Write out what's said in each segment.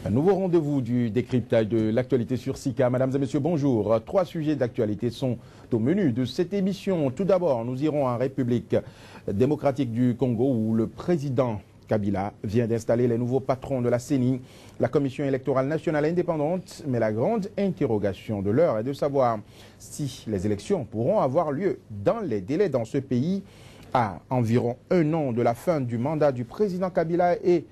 Un nouveau rendez-vous du décryptage de l'actualité sur SICA. Mesdames et messieurs, bonjour. 3 sujets d'actualité sont au menu de cette émission. Tout d'abord, nous irons en République démocratique du Congo où le président Kabila vient d'installer les nouveaux patrons de la CENI, la Commission électorale nationale indépendante. Mais la grande interrogation de l'heure est de savoir si les élections pourront avoir lieu dans les délais dans ce pays à environ 1 an de la fin du mandat du président Kabila et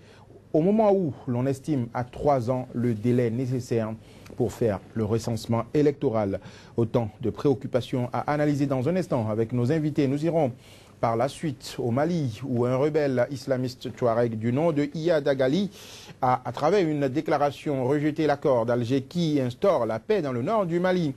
au moment où l'on estime à 3 ans le délai nécessaire pour faire le recensement électoral. Autant de préoccupations à analyser dans un instant avec nos invités. Nous irons par la suite au Mali où un rebelle islamiste touareg du nom de Iyad Agali a, à travers une déclaration, rejeté l'accord d'Alger qui instaure la paix dans le nord du Mali.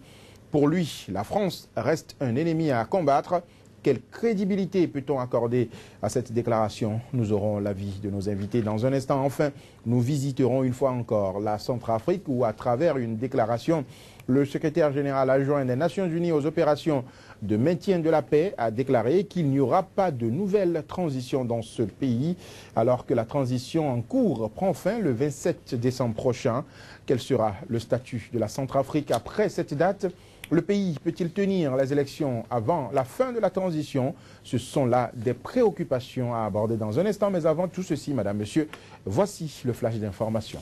Pour lui, la France reste un ennemi à combattre. Quelle crédibilité peut-on accorder à cette déclaration? Nous aurons l'avis de nos invités dans un instant. Enfin, nous visiterons une fois encore la Centrafrique où, à travers une déclaration, le secrétaire général adjoint des Nations Unies aux opérations de maintien de la paix a déclaré qu'il n'y aura pas de nouvelle transition dans ce pays alors que la transition en cours prend fin le 27 décembre prochain. Quel sera le statut de la Centrafrique après cette date? Le pays peut-il tenir les élections avant la fin de la transition? Ce sont là des préoccupations à aborder dans un instant. Mais avant tout ceci, madame, monsieur, voici le flash d'information.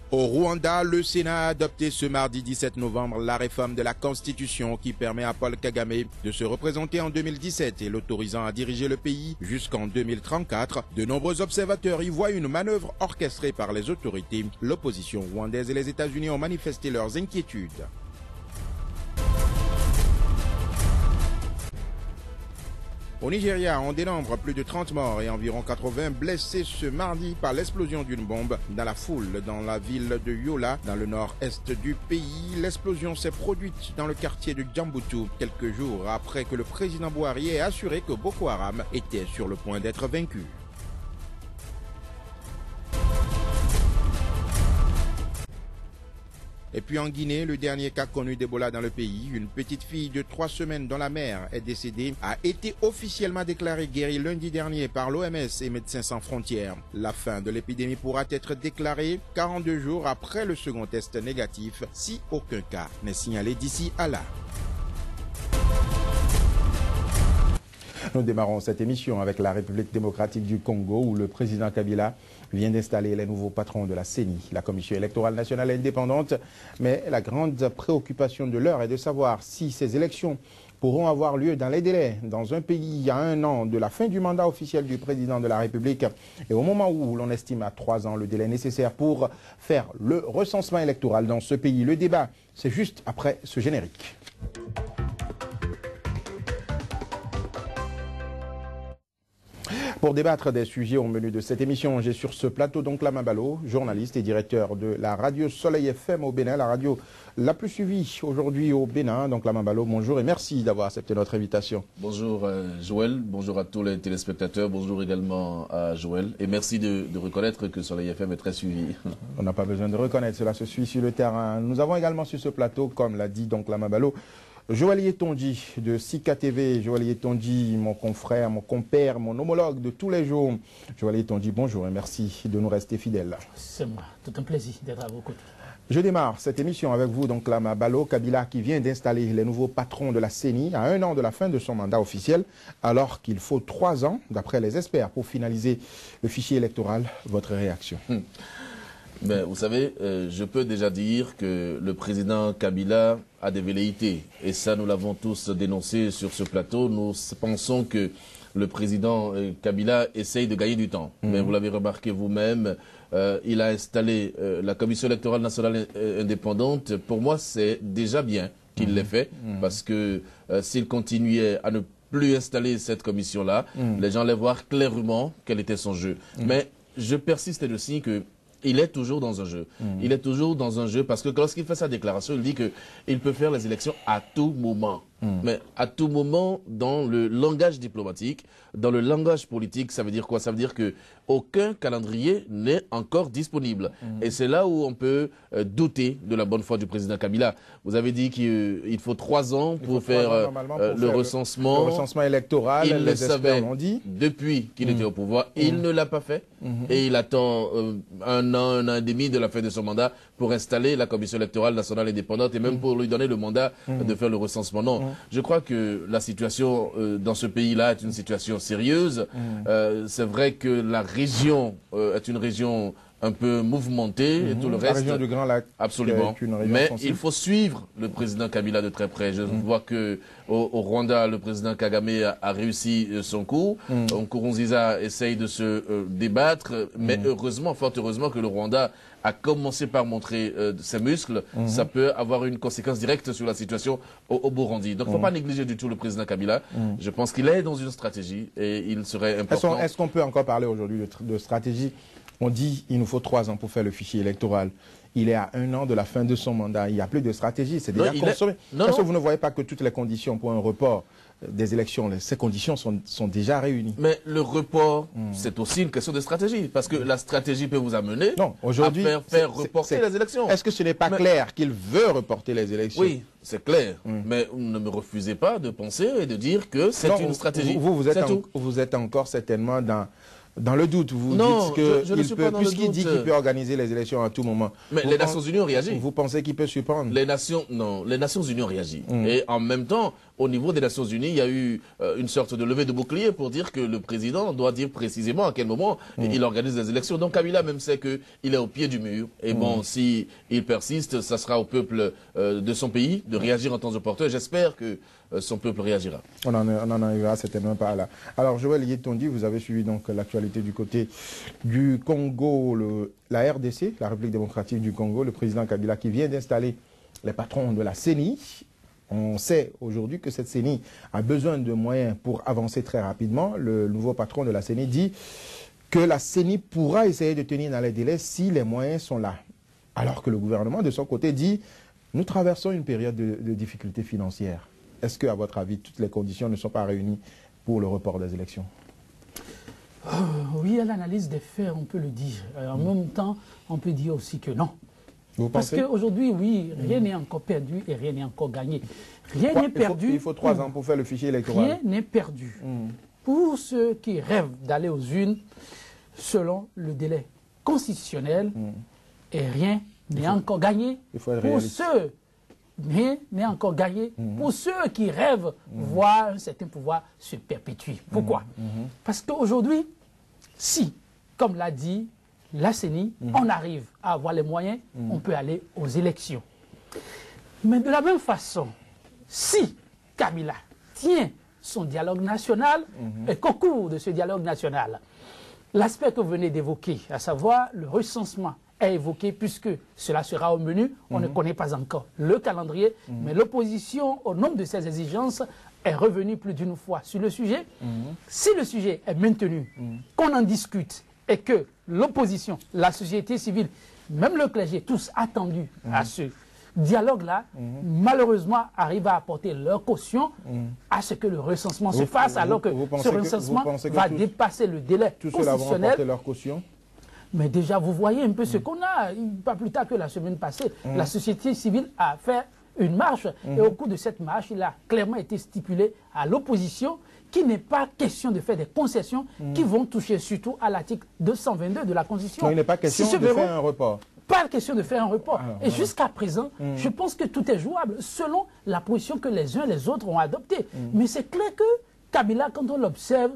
Au Rwanda, le Sénat a adopté ce mardi 17 novembre la réforme de la Constitution qui permet à Paul Kagame de se représenter en 2017 et l'autorisant à diriger le pays jusqu'en 2034. De nombreux observateurs y voient une manœuvre orchestrée par les autorités. L'opposition rwandaise et les États-Unis ont manifesté leurs inquiétudes. Au Nigeria, on dénombre plus de 30 morts et environ 80 blessés ce mardi par l'explosion d'une bombe dans la foule dans la ville de Yola, dans le nord-est du pays. L'explosion s'est produite dans le quartier de Djamboutou, quelques jours après que le président Buhari ait assuré que Boko Haram était sur le point d'être vaincu. Et puis en Guinée, le dernier cas connu d'Ebola dans le pays, une petite fille de 3 semaines dont la mère est décédée, a été officiellement déclarée guérie lundi dernier par l'OMS et Médecins sans frontières. La fin de l'épidémie pourra être déclarée 42 jours après le second test négatif, si aucun cas n'est signalé d'ici à là. Nous démarrons cette émission avec la République démocratique du Congo où le président Kabila vient d'installer les nouveaux patrons de la CENI, la Commission électorale nationale indépendante. Mais la grande préoccupation de l'heure est de savoir si ces élections pourront avoir lieu dans les délais dans un pays à 1 an de la fin du mandat officiel du président de la République et au moment où l'on estime à 3 ans le délai nécessaire pour faire le recensement électoral dans ce pays. Le débat, c'est juste après ce générique. Pour débattre des sujets au menu de cette émission, j'ai sur ce plateau donc Lama Balo, journaliste et directeur de la radio Soleil FM au Bénin, la radio la plus suivie aujourd'hui au Bénin. Donc Lama Balo, bonjour et merci d'avoir accepté notre invitation. Bonjour Joël, bonjour à tous les téléspectateurs, bonjour également à Joël et merci de reconnaître que Soleil FM est très suivi. On n'a pas besoin de reconnaître, cela se suit sur le terrain. Nous avons également sur ce plateau, comme l'a dit donc Lama Balo, Joël Tondi de SICA TV, Joël Tondi, mon confrère, mon compère, mon homologue de tous les jours. Joël Tondi, bonjour et merci de nous rester fidèles. C'est moi, tout un plaisir d'être à vos côtés. Je démarre cette émission avec vous, donc Lama Balo, Kabila qui vient d'installer les nouveaux patrons de la CENI à 1 an de la fin de son mandat officiel, alors qu'il faut 3 ans, d'après les experts, pour finaliser le fichier électoral. Votre réaction? Ben, vous savez, je peux déjà dire que le président Kabila a des velléités. Et ça, nous l'avons tous dénoncé sur ce plateau. Nous pensons que le président Kabila essaye de gagner du temps. Mais vous l'avez remarqué vous-même, il a installé la Commission électorale nationale indépendante. Pour moi, c'est déjà bien qu'il l'ait fait. Parce que s'il continuait à ne plus installer cette commission-là, les gens allaient voir clairement quel était son jeu. Mais je persiste aussi que il est toujours dans un jeu. Il est toujours dans un jeu parce que lorsqu'il fait sa déclaration, il dit qu'il peut faire les élections à tout moment. Mais à tout moment, dans le langage diplomatique, dans le langage politique, ça veut dire quoi? Ça veut dire que aucun calendrier n'est encore disponible. Et c'est là où on peut douter de la bonne foi du président Kabila. Vous avez dit qu'il faut 3 ans pour faire le recensement. Le recensement électoral, il le savait dit. Depuis qu'il était au pouvoir. Il ne l'a pas fait. Et il attend un an et demi de la fin de son mandat pour installer la Commission électorale nationale indépendante et même pour lui donner le mandat de faire le recensement. Non, je crois que la situation dans ce pays-là est une situation sérieuse. C'est vrai que la région est une région un peu mouvementée et tout le reste. La région du Grand Lac. Absolument. Mais il faut suivre le président Kabila de très près. Je vois que au Rwanda, le président Kagame a réussi son coup. Nkurunziza essaye de se débattre, mais heureusement, fort heureusement que le Rwanda a commencé par montrer ses muscles. Ça peut avoir une conséquence directe sur la situation au Burundi. Donc il ne faut pas négliger du tout le président Kabila. Je pense qu'il est dans une stratégie et il serait important. Est-ce qu'on peut encore parler aujourd'hui de stratégie? On dit qu'il nous faut 3 ans pour faire le fichier électoral. Il est à 1 an de la fin de son mandat. Il n'y a plus de stratégie. C'est déjà consommé. Est-ce que vous ne voyez pas que toutes les conditions pour un report des élections, ces conditions sont déjà réunies? Mais le report, c'est aussi une question de stratégie. Parce que la stratégie peut vous amener à faire reporter les élections. Est-ce que ce n'est pas clair qu'il veut reporter les élections? Oui, c'est clair. Mais ne me refusez pas de penser et de dire que c'est une stratégie. Vous êtes encore certainement dans le doute. Vous dites que puisqu'il dit qu'il peut organiser les élections à tout moment. Mais les Nations Unies ont réagi. Vous pensez qu'il peut surprendre? Les Nations Unies ont réagi. Et en même temps, au niveau des Nations Unies, il y a eu une sorte de levée de bouclier pour dire que le président doit dire précisément à quel moment il organise les élections. Donc Kabila même sait qu'il est au pied du mur. Et bon, si il persiste, ça sera au peuple de son pays de réagir en temps opportun. J'espère que son peuple réagira. On en arrivera certainement pas là. Alors Joël Yetondi, vous avez suivi donc l'actualité du côté du Congo, la RDC, la République démocratique du Congo, le président Kabila qui vient d'installer les patrons de la CENI. On sait aujourd'hui que cette CENI a besoin de moyens pour avancer très rapidement. Le nouveau patron de la CENI dit que la CENI pourra essayer de tenir dans les délais si les moyens sont là. Alors que le gouvernement, de son côté, dit « Nous traversons une période de difficultés financières ». Est-ce que, à votre avis, toutes les conditions ne sont pas réunies pour le report des élections? Oui, à l'analyse des faits, on peut le dire. En même temps, on peut dire aussi que non. Vous Parce qu'aujourd'hui, oui, rien n'est encore perdu et rien n'est encore gagné. Rien n'est perdu. Il faut 3 ans pour faire le fichier électoral. Rien n'est perdu. Pour ceux qui rêvent d'aller aux urnes, selon le délai constitutionnel, et rien n'est encore gagné. Pour ceux rien n'est encore gagné pour ceux qui rêvent voir un certain pouvoir se perpétuer. Pourquoi? Parce qu'aujourd'hui, si, comme l'a dit la CENI, on arrive à avoir les moyens, on peut aller aux élections. Mais de la même façon, si Kabila tient son dialogue national et qu'au cours de ce dialogue national, l'aspect que vous venez d'évoquer, à savoir le recensement, est évoqué puisque cela sera au menu. On ne connaît pas encore le calendrier, mais l'opposition, au nombre de ses exigences, est revenue plus d'une fois sur le sujet. Si le sujet est maintenu, qu'on en discute et que l'opposition, la société civile, même le clergé, tous attendus à ce dialogue-là, malheureusement, arrivent à apporter leur caution à ce que le recensement se fasse, alors que ce recensement va dépasser le délai constitutionnel. Tous ceux-là vont apporter leur caution? Mais déjà, vous voyez un peu ce qu'on a. Pas plus tard que la semaine passée, la société civile a fait une marche. Et au cours de cette marche, il a clairement été stipulé à l'opposition qu'il n'est pas question de faire des concessions qui vont toucher surtout à l'article 222 de la Constitution. Donc il n'est pas question de faire un report. Pas question de faire un report. Et jusqu'à présent, je pense que tout est jouable selon la position que les uns et les autres ont adoptée. Mais c'est clair que Kabila, quand on l'observe,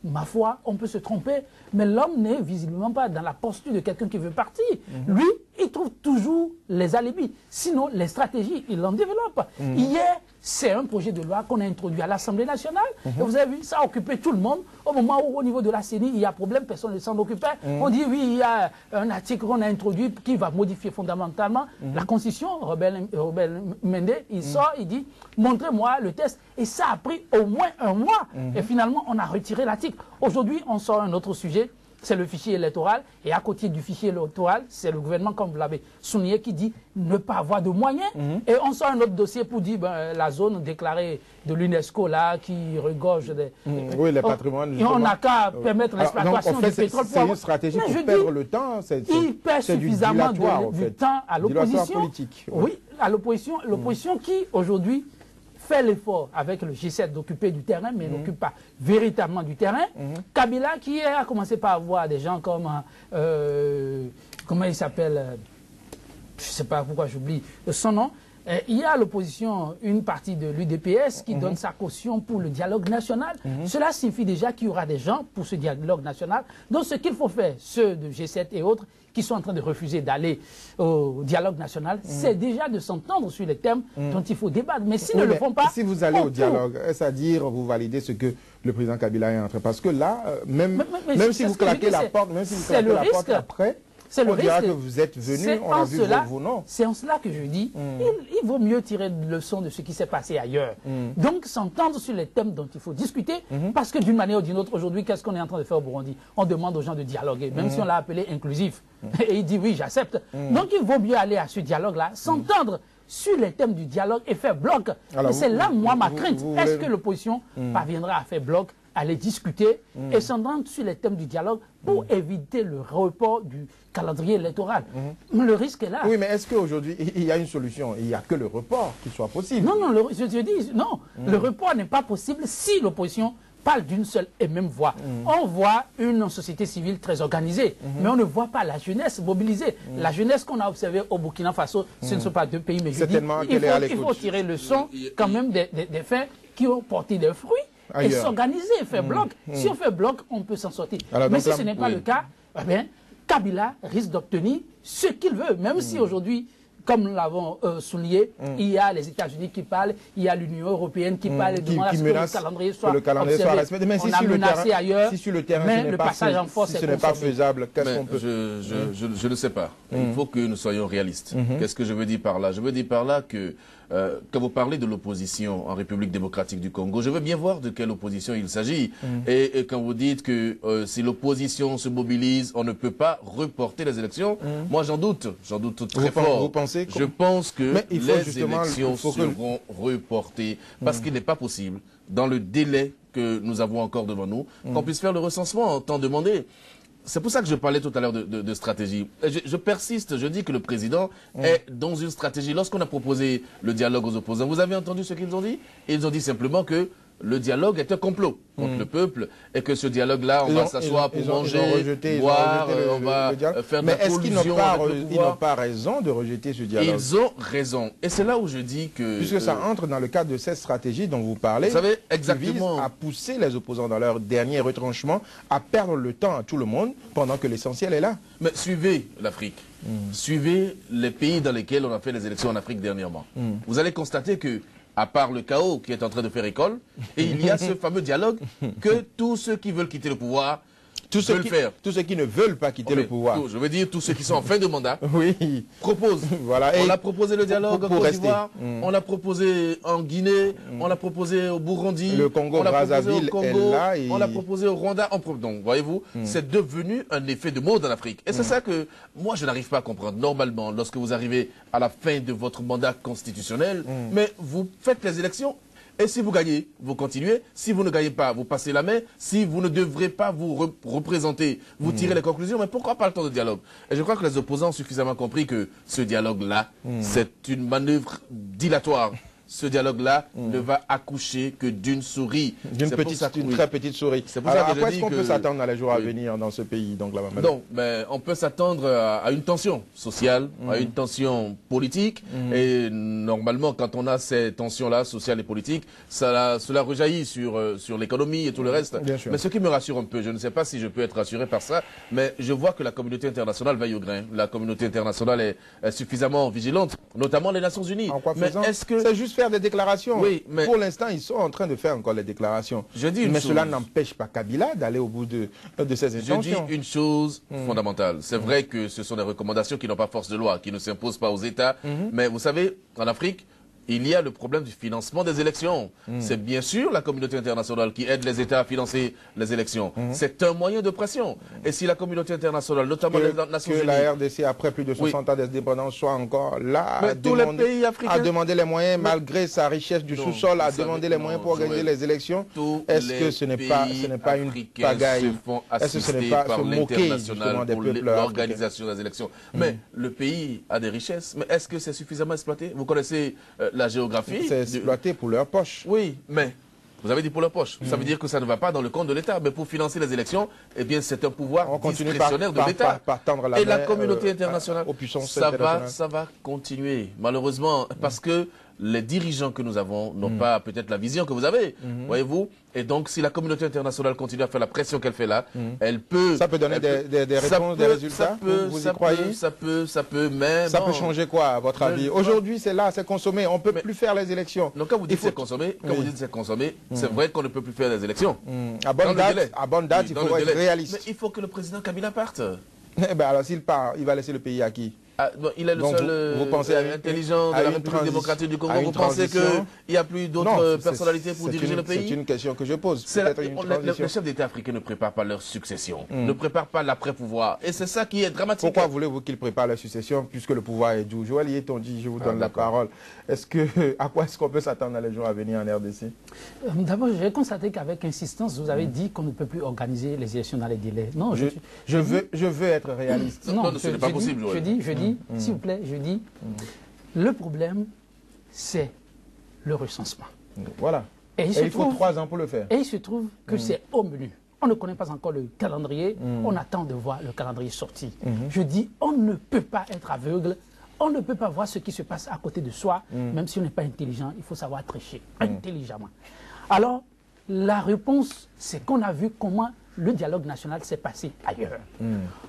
ma foi, on peut se tromper, mais l'homme n'est visiblement pas dans la posture de quelqu'un qui veut partir. Lui, il trouve toujours les alibis. Sinon, les stratégies, il en développe. Hier, c'est un projet de loi qu'on a introduit à l'Assemblée nationale. Et vous avez vu, ça a occupé tout le monde. Au moment où, au niveau de la CENI, il y a problème, personne ne s'en occupait. On dit, oui, il y a un article qu'on a introduit qui va modifier fondamentalement la Constitution. Robert Mende, il sort, il dit, montrez-moi le test. Et ça a pris au moins un mois. Et finalement, on a retiré l'article. Aujourd'hui, on sort un autre sujet. c'est le fichier électoral. Et à côté du fichier électoral, c'est le gouvernement, comme vous l'avez souligné, qui dit ne pas avoir de moyens. Et on sort un autre dossier pour dire la zone déclarée de l'UNESCO, là, qui regorge des... oui, les patrimoines. Et on n'a qu'à permettre l'exploitation du pétrole. C'est une stratégie pour perdre le temps. Il perd suffisamment du temps à l'opposition. Oui, à l'opposition. L'opposition qui, aujourd'hui, fait l'effort avec le G7 d'occuper du terrain, mais n'occupe pas véritablement du terrain. Kabila, qui a commencé par avoir des gens comme... comment il s'appelle, je ne sais pas pourquoi j'oublie son nom. Il y a à l'opposition une partie de l'UDPS qui donne sa caution pour le dialogue national. Cela signifie déjà qu'il y aura des gens pour ce dialogue national. Donc ce qu'il faut faire, ceux de G7 et autres, qui sont en train de refuser d'aller au dialogue national, c'est déjà de s'entendre sur les thèmes dont il faut débattre. Mais s'ils ne le font pas... Si vous allez au dialogue, c'est-à-dire vous validez ce que le président Kabila est en train... Parce que là, même si vous claquez la porte, après... On dira que vous êtes venu, on a vu vos noms. C'est en cela que je dis, il vaut mieux tirer une leçon de ce qui s'est passé ailleurs. Donc s'entendre sur les thèmes dont il faut discuter, parce que d'une manière ou d'une autre, aujourd'hui, qu'est-ce qu'on est en train de faire au Burundi? On demande aux gens de dialoguer, même si on l'a appelé inclusif. Et il dit oui, j'accepte. Donc il vaut mieux aller à ce dialogue-là, s'entendre sur les thèmes du dialogue et faire bloc. Et c'est là, moi, ma crainte. Est-ce que l'opposition parviendra à faire bloc, à les discuter et s'entendre sur les thèmes du dialogue pour éviter le report du calendrier électoral? Le risque est là. Oui, mais est-ce qu'aujourd'hui, il y a une solution? Il n'y a que le report qui soit possible. Non, non, je dis, non. Le report n'est pas possible si l'opposition parle d'une seule et même voix. On voit une société civile très organisée, mais on ne voit pas la jeunesse mobilisée. La jeunesse qu'on a observée au Burkina Faso, ce ne sont pas deux pays, mais je dis, il faut tirer le son quand même des faits qui ont porté des fruits. Et s'organiser, faire bloc. Si on fait bloc, on peut s'en sortir. Alors, mais si ce n'est pas le cas, eh bien, Kabila risque d'obtenir ce qu'il veut, même si aujourd'hui, comme nous l'avons souligné, il y a les États-Unis qui parlent, il y a l'Union européenne qui parle, qui menace que le calendrier soit respecté. Mais si on a menacé ailleurs, si sur le terrain, le passage en force, ce n'est pas faisable, qu'est-ce qu'on peut... Je ne sais pas. Il faut que nous soyons réalistes. Qu'est-ce que je veux dire par là? Je veux dire par là que quand vous parlez de l'opposition en République démocratique du Congo, je veux bien voir de quelle opposition il s'agit. Et quand vous dites que si l'opposition se mobilise, on ne peut pas reporter les élections, moi j'en doute très fort. Vous pensez Je pense que les élections seront reportées parce qu'il n'est pas possible, dans le délai que nous avons encore devant nous, qu'on puisse faire le recensement en temps demandé. C'est pour ça que je parlais tout à l'heure de stratégie. Je persiste, je dis que le président est dans une stratégie. Lorsqu'on a proposé le dialogue aux opposants, vous avez entendu ce qu'ils ont dit? Ils ont dit simplement que le dialogue est un complot contre le peuple et que ce dialogue-là, on va s'asseoir pour manger, boire, on va faire de la collusion. Mais est-ce qu'ils n'ont pas raison de rejeter ce dialogue? Ils ont raison. Et c'est là où je dis que... Puisque ça entre dans le cadre de cette stratégie dont vous parlez, vous savez, exactement, qui vise à pousser les opposants dans leur dernier retranchement, à perdre le temps à tout le monde, pendant que l'essentiel est là. Mais suivez l'Afrique. Suivez les pays dans lesquels on a fait les élections en Afrique dernièrement. Vous allez constater que, à part le chaos qui est en train de faire école, et il y a ce fameux dialogue que tous ceux qui veulent quitter le pouvoir veulent faire. Tous ceux qui ne veulent pas quitter le pouvoir. Je veux dire tous ceux qui sont en fin de mandat proposent. Voilà. On a proposé le dialogue en Côte d'Ivoire, on l'a proposé en Guinée, on l'a proposé au Burundi, le Congo, Brazzaville est là. On l'a proposé au Rwanda. Donc, voyez-vous, c'est devenu un effet de mode en Afrique. Et c'est ça que moi, je n'arrive pas à comprendre. Normalement, lorsque vous arrivez à la fin de votre mandat constitutionnel, mais vous faites les élections. Et si vous gagnez, vous continuez. Si vous ne gagnez pas, vous passez la main. Si vous ne devrez pas vous représenter, vous tirez les conclusions. Mais pourquoi pas le temps de dialogue? Et je crois que les opposants ont suffisamment compris que ce dialogue-là, c'est une manœuvre dilatoire. Ce dialogue-là ne va accoucher que d'une souris. D'une très petite souris. C'est pour ça que à quoi est-ce qu'on peut s'attendre dans les jours à venir dans ce pays, donc là-bas? Non, mais on peut s'attendre à une tension sociale, à une tension politique. Et normalement, quand on a ces tensions-là, sociales et politiques, cela rejaillit sur l'économie et tout le reste. Mais ce qui me rassure un peu, je ne sais pas si je peux être rassuré par ça, mais je vois que la communauté internationale veille au grain. La communauté internationale est suffisamment vigilante, notamment les Nations Unies. En quoi faisant? Mais est-ce que c'est juste faire des déclarations? Oui, mais pour l'instant, ils sont en train de faire encore les déclarations. Mais cela n'empêche pas Kabila d'aller au bout de ses intentions. Je dis une chose fondamentale. C'est vrai que ce sont des recommandations qui n'ont pas force de loi, qui ne s'imposent pas aux États. Mais vous savez, en Afrique, il y a le problème du financement des élections. C'est bien sûr la communauté internationale qui aide les États à financer les élections. C'est un moyen de pression. Et si la communauté internationale, notamment les Nations Unies... Que la RDC, après plus de 60 ans d'indépendance, soit encore là à demander les moyens, malgré sa richesse du sous-sol, à demander les moyens pour organiser les élections. Est-ce que ce n'est pas une pagaille? Est-ce que ce n'est pas se moquer justement des peuples africains? L'organisation des élections. Mais le pays a des richesses. Mais est-ce que c'est suffisamment exploité? Vous connaissez la géographie. C'est exploité pour leur poche. Oui, mais vous avez dit pour leur poche. Ça veut dire que ça ne va pas dans le compte de l'État. Mais pour financer les élections, eh bien, c'est un pouvoir discrétionnaire de l'État. Et la communauté internationale, ça va continuer, malheureusement, parce que les dirigeants que nous avons n'ont pas peut-être la vision que vous avez, voyez-vous. Et donc, si la communauté internationale continue à faire la pression qu'elle fait là, elle peut... Ça peut donner des réponses, des résultats, vous y croyez? Ça peut, mais... Ça peut changer quoi, à votre avis? Aujourd'hui, c'est là, c'est consommé, on ne peut plus faire les élections. Donc, quand vous dites c'est consommé, c'est vrai qu'on ne peut plus faire les élections. À bonne date, il faut être réaliste. Mais il faut que le président Kabila parte. Eh bien, alors s'il part, il va laisser le pays à qui? Il est le seul vous pensez intelligent de la République démocratique du Congo. Vous pensez qu'il n'y a plus d'autres personnalités pour diriger le pays? C'est une question que je pose. Les chefs d'État africains ne préparent pas leur succession, ne préparent pas l'après-pouvoir. Et c'est ça qui est dramatique. Pourquoi voulez-vous qu'ils préparent leur succession puisque le pouvoir est doux? Joël Yetonji, je vous donne la parole. À quoi est-ce qu'on peut s'attendre dans les jours à venir en RDC? D'abord, j'ai constaté qu'avec insistance, vous avez dit qu'on ne peut plus organiser les élections dans les délais. Non, je veux être réaliste. Non, ce n'est pas possible. Je dis, s'il vous plaît, le problème, c'est le recensement. Voilà. Et il faut 3 ans pour le faire. Et il se trouve que c'est au menu. On ne connaît pas encore le calendrier. On attend de voir le calendrier sortir. Je dis, on ne peut pas être aveugle. On ne peut pas voir ce qui se passe à côté de soi. Même si on n'est pas intelligent, il faut savoir tricher intelligemment. Alors, la réponse, c'est qu'on a vu comment le dialogue national s'est passé ailleurs.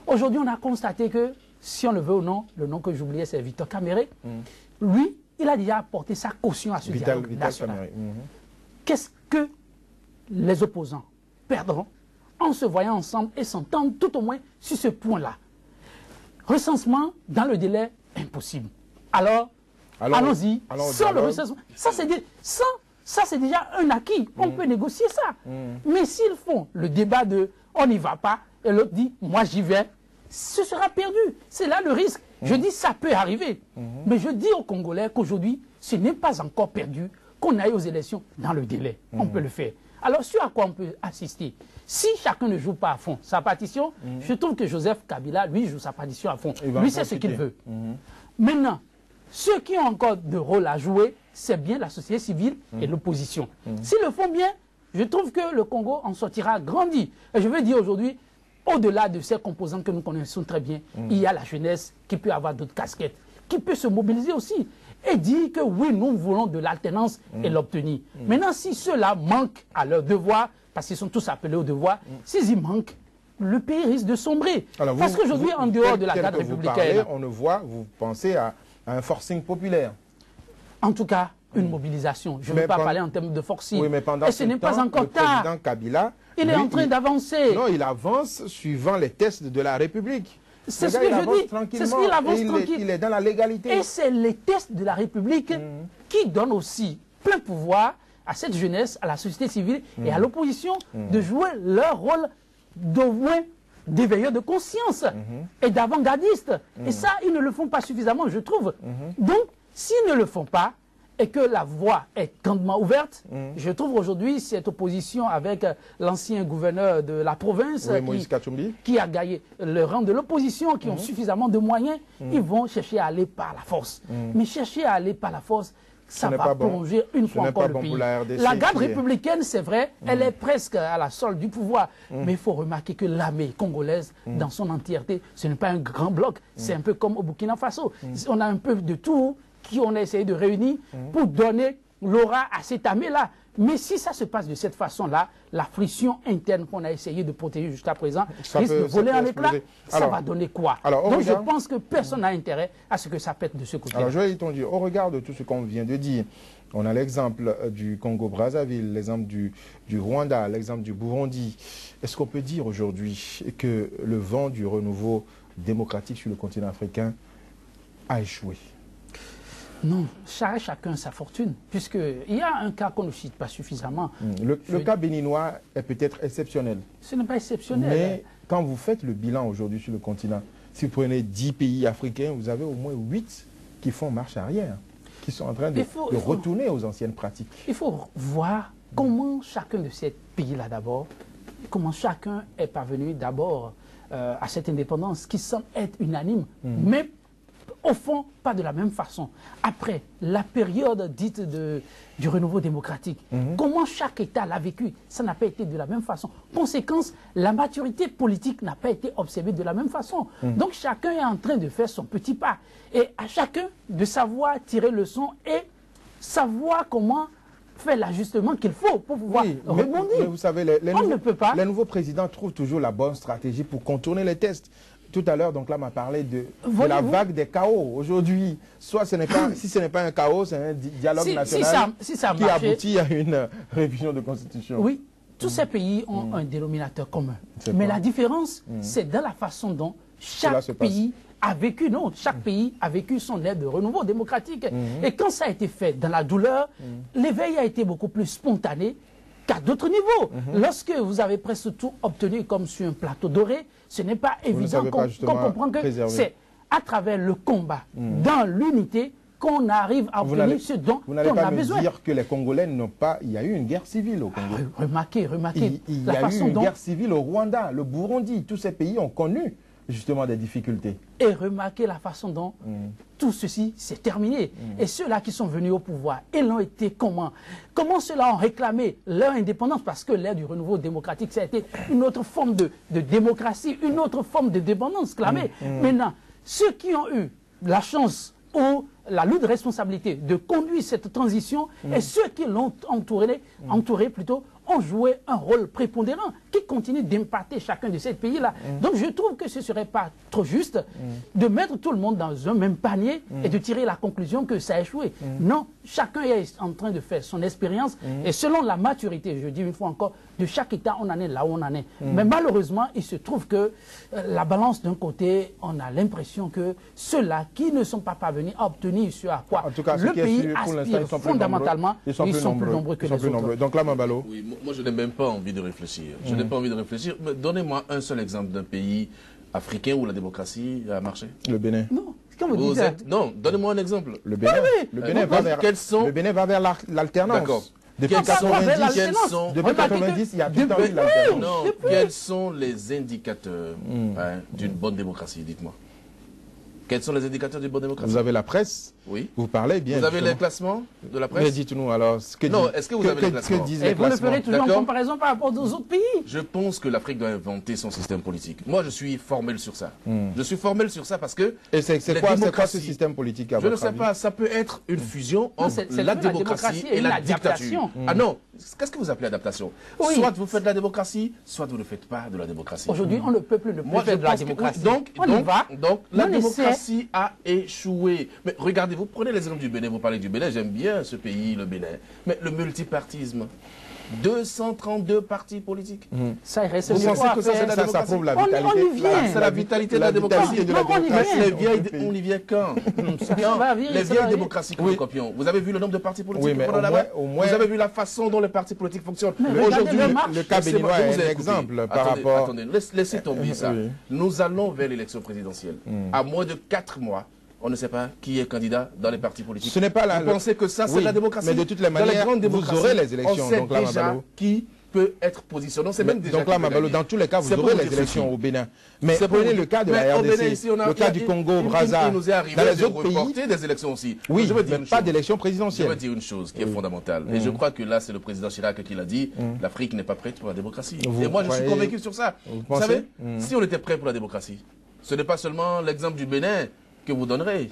Aujourd'hui, on a constaté que, si on le veut ou non, le nom que j'oubliais, c'est Victor Caméré. Lui, il a déjà apporté sa caution à ce dialogue national. Qu'est-ce que les opposants perdront en se voyant ensemble et s'entendent tout au moins sur ce point-là? Recensement dans le délai, impossible. Alors allons-y, sans le recensement. Ça, c'est déjà un acquis. On peut négocier ça. Mais s'ils font le débat de « on n'y va pas » et l'autre dit « moi j'y vais », ce sera perdu. C'est là le risque. Je dis ça peut arriver. Mais je dis aux Congolais qu'aujourd'hui, ce n'est pas encore perdu qu'on aille aux élections dans le délai. On peut le faire. Alors, sur à quoi on peut assister? Si chacun ne joue pas à fond sa partition, je trouve que Joseph Kabila, lui, joue sa partition à fond. Lui, c'est ce qu'il veut. Maintenant, ceux qui ont encore de rôle à jouer, c'est bien la société civile et l'opposition. S'ils le font bien, je trouve que le Congo en sortira grandi. Et je veux dire aujourd'hui, au-delà de ces composantes que nous connaissons très bien, il y a la jeunesse qui peut avoir d'autres casquettes, qui peut se mobiliser aussi et dire que oui, nous voulons de l'alternance et l'obtenir. Maintenant, si ceux-là manquent à leur devoir, parce qu'ils sont tous appelés au devoir, s'ils y manquent, le pays risque de sombrer. Alors parce qu'aujourd'hui, en dehors de la garde républicaine... on le voit, vous pensez à un forcing populaire. En tout cas, une mobilisation. Je ne veux pas parler en termes de forcing. Oui, mais pendant ce n'est pas encore tard. Le président Kabila... Il est en train d'avancer. Non, il avance suivant les tests de la République. C'est ce que je dis. C'est ce qu'il avance tranquille. Il est dans la légalité. Et c'est les tests de la République qui donnent aussi plein pouvoir à cette jeunesse, à la société civile et à l'opposition de jouer leur rôle d'au moins d'éveilleurs de conscience et d'avant-gardistes. Et ça, ils ne le font pas suffisamment, je trouve. Donc, s'ils ne le font pas, et que la voie est grandement ouverte, je trouve aujourd'hui cette opposition avec l'ancien gouverneur de la province qui a gagné le rang de l'opposition, qui ont suffisamment de moyens, ils vont chercher à aller par la force. Mais chercher à aller par la force, ça va plonger une fois encore le pays. La garde républicaine, c'est vrai, elle est presque à la solde du pouvoir. Mais il faut remarquer que l'armée congolaise, dans son entièreté, ce n'est pas un grand bloc. C'est un peu comme au Burkina Faso. On a un peu de tout qu'on a essayé de réunir pour donner l'aura à cette armée-là. Mais si ça se passe de cette façon-là, la friction interne qu'on a essayé de protéger jusqu'à présent risque de voler en éclat. Ça va donner quoi? Donc je pense que personne n'a intérêt à ce que ça pète de ce côté-là. Alors Joël Yetonji, au regard de tout ce qu'on vient de dire, on a l'exemple du Congo-Brazzaville, l'exemple du Rwanda, l'exemple du Burundi. Est-ce qu'on peut dire aujourd'hui que le vent du renouveau démocratique sur le continent africain a échoué? Non, chacun sa fortune, puisqu'il y a un cas qu'on ne cite pas suffisamment. Le cas béninois est peut-être exceptionnel. Ce n'est pas exceptionnel. Mais quand vous faites le bilan aujourd'hui sur le continent, si vous prenez 10 pays africains, vous avez au moins 8 qui font marche arrière, qui sont en train de retourner aux anciennes pratiques. Il faut voir comment chacun de ces pays-là d'abord, comment chacun est parvenu d'abord à cette indépendance qui semble être unanime, mais au fond, pas de la même façon. Après la période dite du renouveau démocratique, comment chaque État l'a vécu, ça n'a pas été de la même façon. Conséquence, la maturité politique n'a pas été observée de la même façon. Donc chacun est en train de faire son petit pas. Et à chacun de savoir tirer le son et savoir comment faire l'ajustement qu'il faut pour pouvoir rebondir. Mais vous savez, les nouveaux présidents trouvent toujours la bonne stratégie pour contourner les tests. Tout à l'heure, donc là, m'a parlé de la vague des chaos. Aujourd'hui, soit ce n'est pas, si ce n'est pas un chaos, c'est un dialogue national qui aboutit à une révision de constitution. Oui, tous ces pays ont un dénominateur commun. Mais la différence, c'est dans la façon dont chaque pays a vécu. Non, chaque pays a vécu son ère de renouveau démocratique. Et quand ça a été fait dans la douleur, l'éveil a été beaucoup plus spontané qu'à d'autres niveaux. Lorsque vous avez presque tout obtenu comme sur un plateau doré, ce n'est pas évident qu'on comprend que c'est à travers le combat, dans l'unité, qu'on arrive à obtenir ce dont on a besoin. Vous n'allez pas me dire que les Congolais n'ont pas... Il y a eu une guerre civile au Congo. Remarquez il y a eu une guerre civile au Rwanda, le Burundi. Tous ces pays ont connu justement des difficultés. Et remarquez la façon dont tout ceci s'est terminé. Et ceux-là qui sont venus au pouvoir, ils l'ont été comment? Comment ceux-là ont réclamé leur indépendance? Parce que l'ère du renouveau démocratique, ça a été une autre forme de démocratie, une autre forme de dépendance clamée. Maintenant, ceux qui ont eu la chance ou la lourde responsabilité de conduire cette transition et ceux qui l'ont entouré plutôt, ont joué un rôle prépondérant qui continue d'impacter chacun de ces pays-là. Donc je trouve que ce ne serait pas trop juste de mettre tout le monde dans un même panier et de tirer la conclusion que ça a échoué. Non, chacun est en train de faire son expérience et selon la maturité, je dis une fois encore, de chaque État, on en est là où on en est. Mais malheureusement, il se trouve que la balance d'un côté, on a l'impression que ceux-là qui ne sont pas parvenus à obtenir ce à quoi le pays aspire fondamentalement, ils sont plus nombreux que les autres. Donc là, Mabalo. Oui, moi, je n'ai même pas envie de réfléchir. Je n'ai pas envie de réfléchir. Mais donnez-moi un seul exemple d'un pays africain où la démocratie a marché. Le Bénin. Non, quand vous dites non, donnez-moi un exemple. Le Bénin, le Bénin va vers l'alternance. D'accord. Depuis 90, il y a tout le temps eu l'alternance. Non, quels sont les indicateurs d'une bonne démocratie, dites-moi. Quels sont les indicateurs d'une bonne démocratie? Vous avez la presse. Oui. Vous parlez bien. Vous avez les classements de la presse? Mais dites-nous alors. Non, est-ce que vous avez les classements? Et vous le ferez toujours en comparaison par rapport aux autres pays. Je pense que l'Afrique doit inventer son système politique. Moi, je suis formel sur ça. Je suis formel sur ça parce que... Et c'est quoi ce système politique à votre avis? Je ne sais pas. Ça peut être une fusion entre la démocratie et la dictature. Ah non, qu'est-ce que vous appelez adaptation? Soit vous faites de la démocratie, soit vous ne faites pas de la démocratie. Aujourd'hui, le peuple ne peut faire de la démocratie. Donc, la démocratie a échoué. Mais regardez, vous prenez l'exemple du Bénin, vous parlez du Bénin, j'aime bien ce pays, le Bénin. Mais le multipartisme, 232 partis politiques. Ça reste vous pensez que ça, c'est la démocratie? prouve la vitalité. C'est la vitalité de la démocratie. On y vient quand? Les vieilles démocraties que nous copions. Vous avez vu le nombre de partis politiques qu'on a là-bas? Vous avez vu la façon dont les partis politiques fonctionnent? Aujourd'hui, le cas béninois est un exemple par rapport... Attendez, laissez tomber ça. Nous allons vers l'élection présidentielle. À moins de 4 mois, on ne sait pas qui est candidat dans les partis politiques. Ce n'est pas la... Vous pensez que ça, c'est la démocratie? Mais de toutes les manières, vous aurez les élections. On sait déjà qui peut être positionné. Donc là, Mabalo, dans tous les cas, vous aurez les élections au Bénin. Mais prenez le cas de la RDC, le cas du Congo, Brazza. Il nous est arrivé de reporter des élections aussi. Oui, mais pas d'élections présidentielles. Je veux dire une chose qui est fondamentale. Et je crois que là, c'est le président Chirac qui l'a dit. L'Afrique n'est pas prête pour la démocratie. Et moi, je suis convaincu sur ça. Vous savez, si on était prêt pour la démocratie, ce n'est pas seulement l'exemple du Bénin que vous donnerez.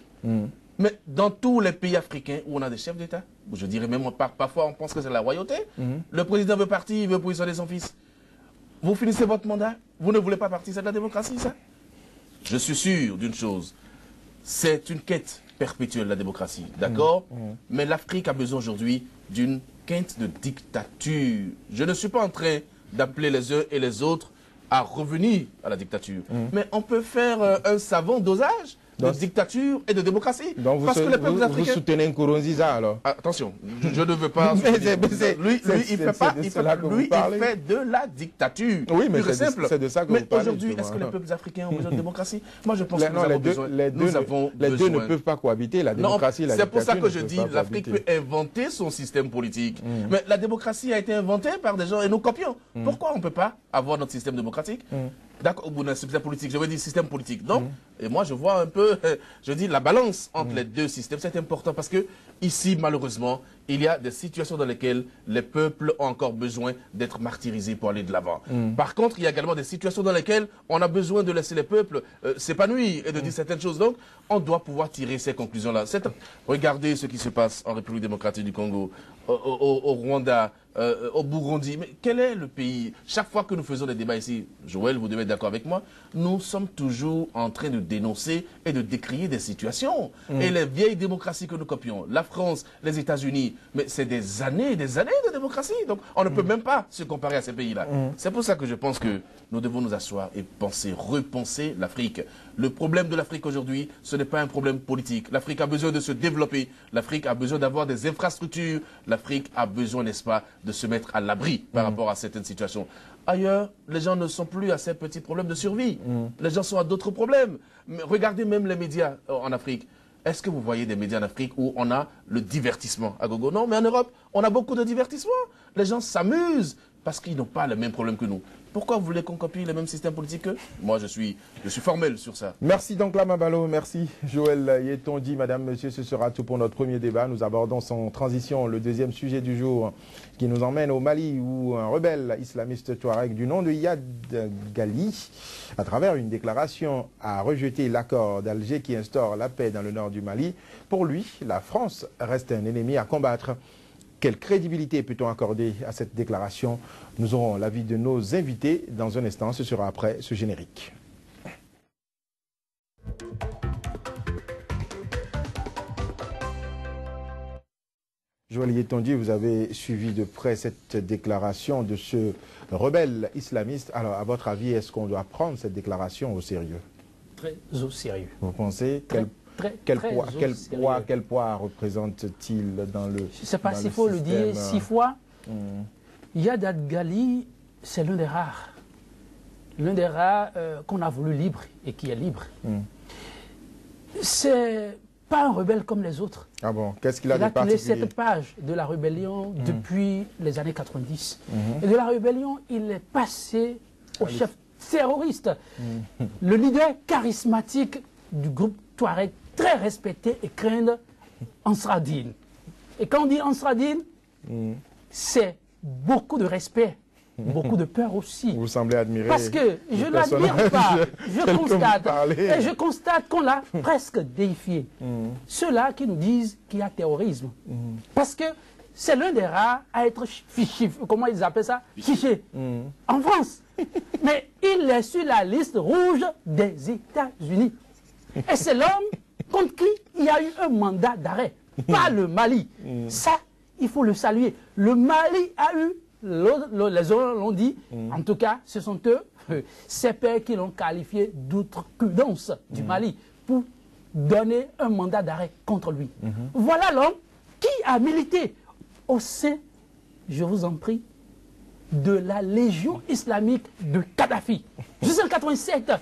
Mais dans tous les pays africains où on a des chefs d'État, je dirais même parfois on pense que c'est la royauté, le président veut partir, il veut positionner son fils. Vous finissez votre mandat, vous ne voulez pas partir, c'est de la démocratie ça? Je suis sûr d'une chose, c'est une quête perpétuelle de la démocratie, d'accord? Mais l'Afrique a besoin aujourd'hui d'une quête de dictature. Je ne suis pas en train d'appeler les uns et les autres à revenir à la dictature. Mais on peut faire un savant dosage de dictature et de démocratie. Donc parce que les peuples africains... vous soutenez Nkurunziza alors? Attention, je ne veux pas... Lui, il fait de la dictature. Oui, mais c'est de ça que vous parlez. Mais aujourd'hui, est-ce que les peuples africains ont besoin de démocratie? Moi, je pense que nous avons besoin. Les deux ne peuvent pas cohabiter, la démocratie et la dictature. C'est pour ça que je dis l'Afrique peut inventer son système politique. Mais la démocratie a été inventée par des gens et nous copions. Pourquoi on ne peut pas avoir notre système démocratique? D'accord, au bout d'un système politique, je veux dire système politique. Donc, et moi je vois un peu, je dis la balance entre les deux systèmes, c'est important parce que ici, malheureusement, il y a des situations dans lesquelles les peuples ont encore besoin d'être martyrisés pour aller de l'avant. Par contre, il y a également des situations dans lesquelles on a besoin de laisser les peuples s'épanouir et de dire certaines choses. Donc, on doit pouvoir tirer ces conclusions-là. Regardez ce qui se passe en République démocratique du Congo, au Rwanda, au Burundi. Mais quel est le pays? Chaque fois que nous faisons des débats ici, Joël, vous devez être d'accord avec moi, nous sommes toujours en train de dénoncer et de décrier des situations. Et les vieilles démocraties que nous copions, la France, les États-Unis, mais c'est des années de démocratie. Donc on ne peut même pas se comparer à ces pays-là. C'est pour ça que je pense que nous devons nous asseoir et repenser l'Afrique. Le problème de l'Afrique aujourd'hui, ce n'est pas un problème politique. L'Afrique a besoin de se développer. L'Afrique a besoin d'avoir des infrastructures. L'Afrique a besoin, n'est-ce pas, de se mettre à l'abri par rapport à certaines situations. Ailleurs, les gens ne sont plus à ces petits problèmes de survie. Les gens sont à d'autres problèmes. Mais regardez même les médias en Afrique. Est-ce que vous voyez des médias en Afrique où on a le divertissement à gogo? Non, mais en Europe, on a beaucoup de divertissement. Les gens s'amusent parce qu'ils n'ont pas les mêmes problèmes que nous. Pourquoi vous voulez qu'on copie les mêmes systèmes politiques qu'eux? Moi, je suis formel sur ça. Merci donc Lamabalo, merci Joël Yetonji. Madame, monsieur, ce sera tout pour notre premier débat. Nous abordons sans transition le deuxième sujet du jour qui nous emmène au Mali où un rebelle islamiste touareg du nom de Yad Ghali, à travers une déclaration, a rejeté l'accord d'Alger qui instaure la paix dans le nord du Mali. Pour lui, la France reste un ennemi à combattre. Quelle crédibilité peut-on accorder à cette déclaration? Nous aurons l'avis de nos invités dans un instant. Ce sera après ce générique. Joël Yetonji, vous avez suivi de près cette déclaration de ce rebelle islamiste. Alors, à votre avis, est-ce qu'on doit prendre cette déclaration au sérieux? Très au sérieux. Vous pensez quel poids représente-t-il dans le Je ne sais pas s'il faut le dire 6 fois. Yad Ghali, c'est l'un des rares. L'un des rares qu'on a voulu libre et qui est libre. C'est pas un rebelle comme les autres. Ah bon? Qu'est-ce qu'il a de Il particulier? a tourné cette page de la rébellion depuis les années 90. Et de la rébellion, il est passé au chef terroriste. Le leader charismatique du groupe Touareg, très respecté et craint Ansar Dine. Et quand on dit Ansar Dine, c'est beaucoup de respect, beaucoup de peur aussi. Vous semblez admirer. Parce que je ne l'admire pas, je constate qu'on l'a presque déifié. Ceux-là qui nous disent qu'il y a terrorisme. Parce que c'est l'un des rares à être fiché, comment ils appellent ça? Fiché. En France. Mais il est sur la liste rouge des États-Unis. Et c'est l'homme contre qui il y a eu un mandat d'arrêt, pas le Mali. Ça, il faut le saluer. Le Mali a eu, les autres l'ont dit, en tout cas, ce sont eux, ces pères qui l'ont qualifié d'outrecuidance du Mali pour donner un mandat d'arrêt contre lui. Voilà l'homme qui a milité au sein, je vous en prie, de la Légion islamique de Kadhafi. Jusqu'en 87,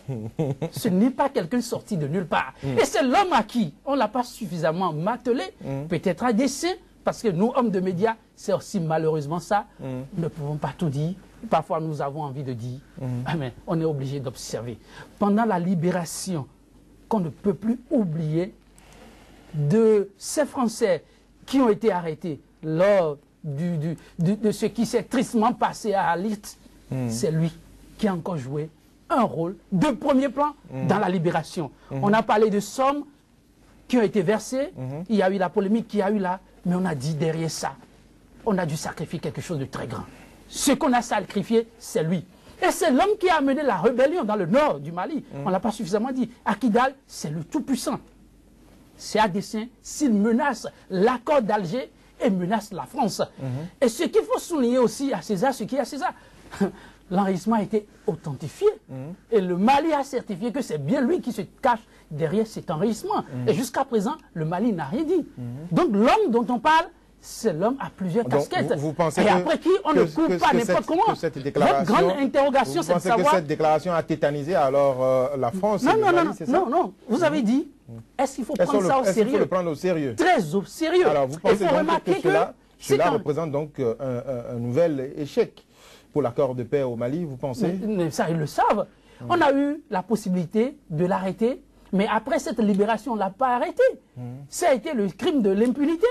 ce n'est pas quelqu'un sorti de nulle part. Et c'est l'homme à qui on ne l'a pas suffisamment martelé, peut-être à dessein, parce que nous, hommes de médias, c'est aussi malheureusement ça. Nous ne pouvons pas tout dire. Parfois, nous avons envie de dire, mais on est obligé d'observer. Pendant la libération, qu'on ne peut plus oublier, de ces Français qui ont été arrêtés lors de ce qui s'est tristement passé à Alit, c'est lui qui a encore joué un rôle de premier plan dans la libération. On a parlé de sommes qui ont été versées, il y a eu la polémique qu'il y a eu là, mais on a dit derrière ça, on a dû sacrifier quelque chose de très grand. Ce qu'on a sacrifié, c'est lui. Et c'est l'homme qui a mené la rébellion dans le nord du Mali. On ne l'a pas suffisamment dit. Akidal, c'est le tout-puissant. C'est à dessein s'il menace l'accord d'Alger et menace la France. Et ce qu'il faut souligner aussi à César, ce qui est à César, l'enregistrement a été authentifié. Et le Mali a certifié que c'est bien lui qui se cache derrière cet enregistrement. Et jusqu'à présent, le Mali n'a rien dit. Donc l'homme dont on parle, c'est l'homme à plusieurs casquettes. Vous pensez et après qui on ne coupe pas n'importe comment. Votre grande interrogation, c'est de savoir... Vous pensez que cette déclaration a tétanisé alors la France? Non. Vous avez dit, est-ce qu'il faut prendre ça au sérieux? Il faut le prendre au sérieux. Très au sérieux. Alors vous pensez donc que cela représente donc un nouvel échec pour l'accord de paix au Mali, vous pensez? Mais ça, ils le savent. On a eu la possibilité de l'arrêter. Mais après cette libération, on ne l'a pas arrêté. Ça a été le crime de l'impunité.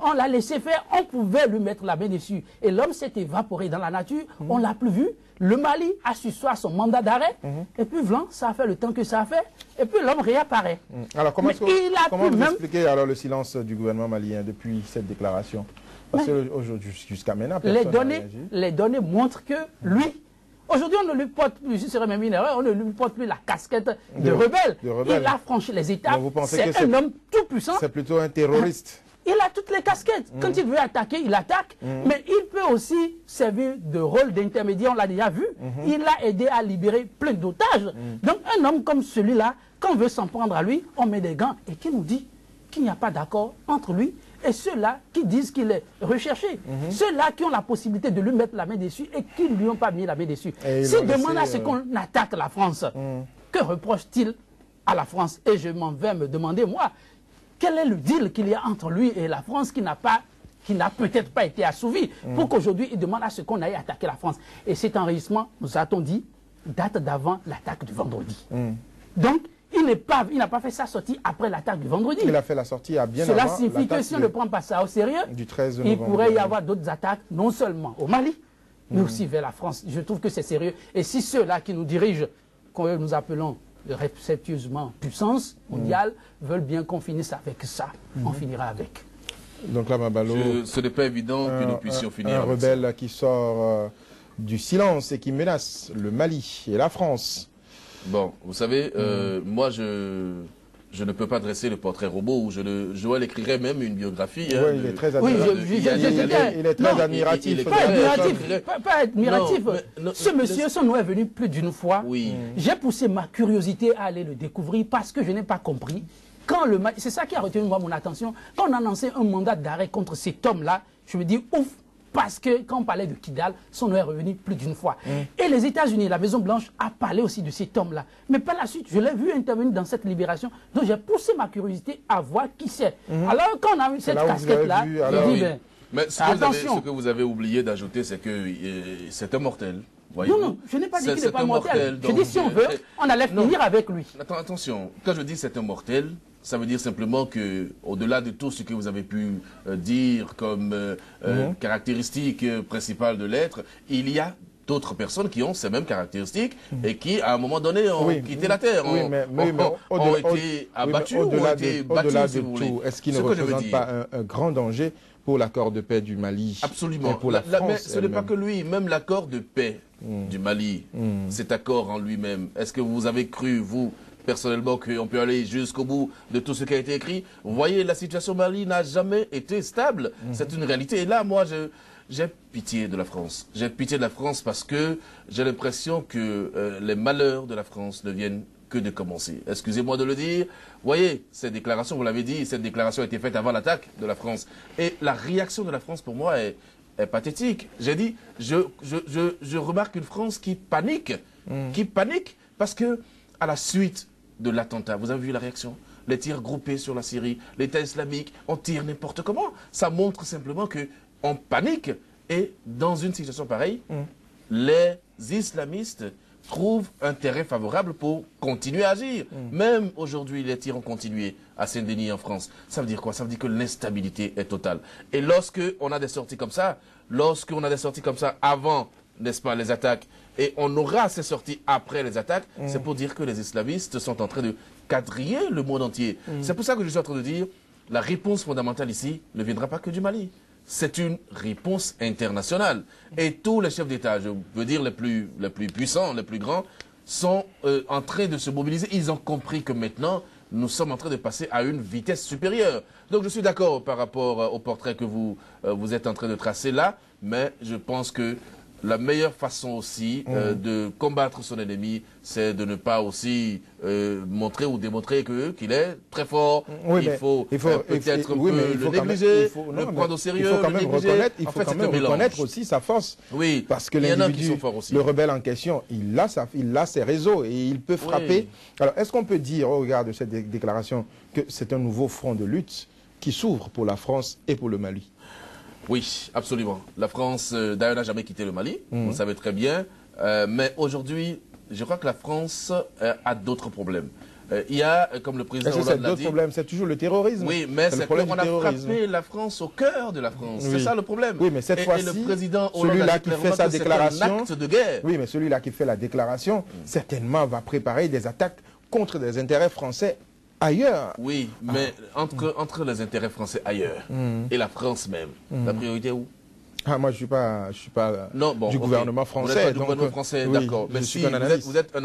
On l'a laissé faire, on pouvait lui mettre la main dessus. Et l'homme s'est évaporé dans la nature, on ne l'a plus vu. Le Mali a suspendu son mandat d'arrêt. Et puis, voilà, ça a fait le temps que ça a fait. Et puis, l'homme réapparaît. Alors, comment vous expliquez alors le silence du gouvernement malien depuis cette déclaration? Parce que jusqu'à maintenant, les données montrent que lui... Aujourd'hui, on ne lui porte plus, ce serait même une erreur, on ne lui porte plus la casquette de rebelle. Il a franchi les étapes. C'est un homme tout puissant. C'est plutôt un terroriste. Il a toutes les casquettes. Quand il veut attaquer, il attaque. Mais il peut aussi servir de rôle d'intermédiaire, on l'a déjà vu. Il a aidé à libérer plein d'otages. Donc un homme comme celui-là, quand on veut s'en prendre à lui, on met des gants et qui nous dit qu'il n'y a pas d'accord entre lui et ceux-là qui disent qu'il est recherché. Ceux-là qui ont la possibilité de lui mettre la main dessus et qui ne lui ont pas mis la main dessus. S'il demande à ce qu'on attaque la France, que reproche-t-il à la France? Et je m'en vais me demander, moi, quel est le deal qu'il y a entre lui et la France qui n'a peut-être pas été assouvi pour qu'aujourd'hui il demande à ce qu'on aille attaquer la France. Et cet enregistrement, nous a-t-on dit, date d'avant l'attaque du vendredi. Donc, il n'a pas fait sa sortie après l'attaque du vendredi. Il a fait la sortie à bien Cela avant. Cela signifie que si on ne prend pas ça au sérieux, du 13 il pourrait y avoir d'autres attaques, non seulement au Mali, mais aussi vers la France. Je trouve que c'est sérieux. Et si ceux-là qui nous dirigent, que nous appelons respectueusement puissance mondiale, veulent bien qu'on finisse avec ça, on finira avec. Donc là, Mabalo, ce n'est pas évident que nous puissions finir avec ça. Un rebelle qui sort du silence et qui menace le Mali et la France. Bon, vous savez, moi, je ne peux pas dresser le portrait robot, ou Joël écrirait même une biographie. Oui, il est très admiratif. Il est très admiratif. Pas admiratif. Ce monsieur, son nom est venu plus d'une fois. Oui. J'ai poussé ma curiosité à aller le découvrir parce que je n'ai pas compris. C'est ça qui a retenu moi mon attention. Quand on a lancé un mandat d'arrêt contre cet homme-là, je me dis ouf. Parce que quand on parlait de Kidal, son nom est revenu plus d'une fois. Et les États-Unis, la Maison-Blanche, a parlé aussi de cet homme-là. Mais par la suite, je l'ai vu intervenir dans cette libération. Donc j'ai poussé ma curiosité à voir qui c'est. Alors quand on a eu cette casquette-là, je dis, ben, mais ce que vous avez oublié d'ajouter, c'est que c'est un mortel. Non, je n'ai pas dit qu'il n'est pas mortel. Je dis si on veut, on allait finir avec lui. Attention, quand je dis c'est un mortel, ça veut dire simplement que, au-delà de tout ce que vous avez pu dire comme caractéristique principale de l'être, il y a d'autres personnes qui ont ces mêmes caractéristiques et qui, à un moment donné, ont quitté la Terre, ont été abattus, ont été battus, si vous voulez. Est-ce qu'il ne représente pas un grand danger pour l'accord de paix du Mali? Absolument. Pour la France, mais ce n'est pas que lui, même l'accord de paix du Mali, cet accord en lui-même, est-ce que vous avez cru, vous, personnellement, qu'on peut aller jusqu'au bout de tout ce qui a été écrit? Vous voyez, la situation au Mali n'a jamais été stable. C'est une réalité. Et là, moi, j'ai pitié de la France. J'ai pitié de la France parce que j'ai l'impression que les malheurs de la France ne viennent que de commencer. Excusez-moi de le dire. Vous voyez, cette déclaration, vous l'avez dit, cette déclaration a été faite avant l'attaque de la France. Et la réaction de la France, pour moi, est pathétique. J'ai dit, je remarque une France qui panique parce que, à la suite de l'attentat, vous avez vu la réaction? Les tirs groupés sur la Syrie, l'État islamique, on tire n'importe comment. Ça montre simplement qu'on panique. Et dans une situation pareille, les islamistes trouvent un terrain favorable pour continuer à agir. Même aujourd'hui, les tirs ont continué à Saint-Denis en France. Ça veut dire quoi? Ça veut dire que l'instabilité est totale. Et lorsqu'on a des sorties comme ça, avant, n'est-ce pas, les attaques, et on aura ces sorties après les attaques, c'est pour dire que les islamistes sont en train de quadriller le monde entier. C'est pour ça que je suis en train de dire, la réponse fondamentale ici ne viendra pas que du Mali. C'est une réponse internationale. Et tous les chefs d'État, je veux dire les plus puissants, les plus grands, sont en train de se mobiliser. Ils ont compris que maintenant, nous sommes en train de passer à une vitesse supérieure. Donc je suis d'accord par rapport au portrait que vous êtes en train de tracer là, mais je pense que la meilleure façon aussi de combattre son ennemi, c'est de ne pas aussi montrer ou démontrer qu'il est très fort. Oui, il faut peut-être le négliger, le prendre au sérieux. Il faut quand même reconnaître aussi sa force. Oui, parce que l'individu, le rebelle en question, il a ses réseaux et il peut frapper. Oui. Alors, est-ce qu'on peut dire, au regard de cette déclaration, que c'est un nouveau front de lutte qui s'ouvre pour la France et pour le Mali? Oui, absolument. La France, d'ailleurs, n'a jamais quitté le Mali, vous le savez très bien. Mais aujourd'hui, je crois que la France a d'autres problèmes. Il y a, comme le président Hollande l'a dit... problèmes, c'est toujours le terrorisme. Oui, mais c'est qu'on a frappé la France au cœur de la France. Oui. C'est ça le problème. Oui, mais cette fois-ci, celui-là qui fait sa déclaration... acte de guerre. Oui, mais celui-là qui fait la déclaration, certainement va préparer des attaques contre des intérêts français ailleurs. Oui, mais entre les intérêts français ailleurs et la France même, la priorité est où? Moi, je suis pas du gouvernement français. Vous n'êtes pas du gouvernement français, d'accord. Mais si vous êtes un